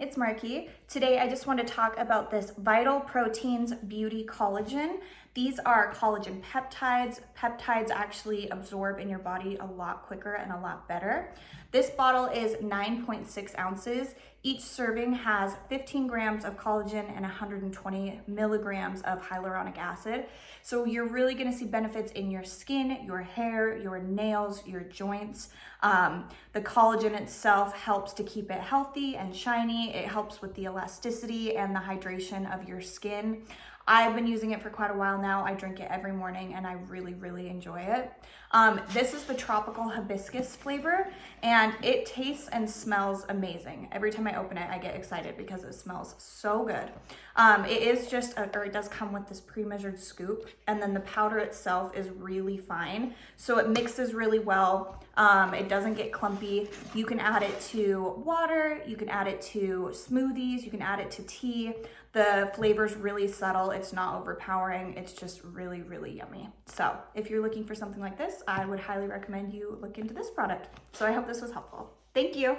it's Marky. Today I just want to talk about this Vital Proteins Beauty Collagen. These are collagen peptides. Peptides actually absorb in your body a lot quicker and a lot better. This bottle is 9.6 ounces. Each serving has 15 grams of collagen and 120 milligrams of hyaluronic acid. So you're really gonna see benefits in your skin, your hair, your nails, your joints. The collagen itself helps to keep it healthy and shiny. It helps with the elasticity and the hydration of your skin. I've been using it for quite a while now. I drink it every morning and I really enjoy it. This is the tropical hibiscus flavor and it tastes and smells amazing. Every time I open it, I get excited because it smells so good. It is just, it does come with this pre-measured scoop, and then the powder itself is really fine. So it mixes really well. It doesn't get clumpy. You can add it to water, you can add it to smoothies, you can add it to tea. The flavor's really subtle. It's not overpowering. It's just really yummy. So if you're looking for something like this, I would highly recommend you look into this product. So I hope this was helpful. Thank you.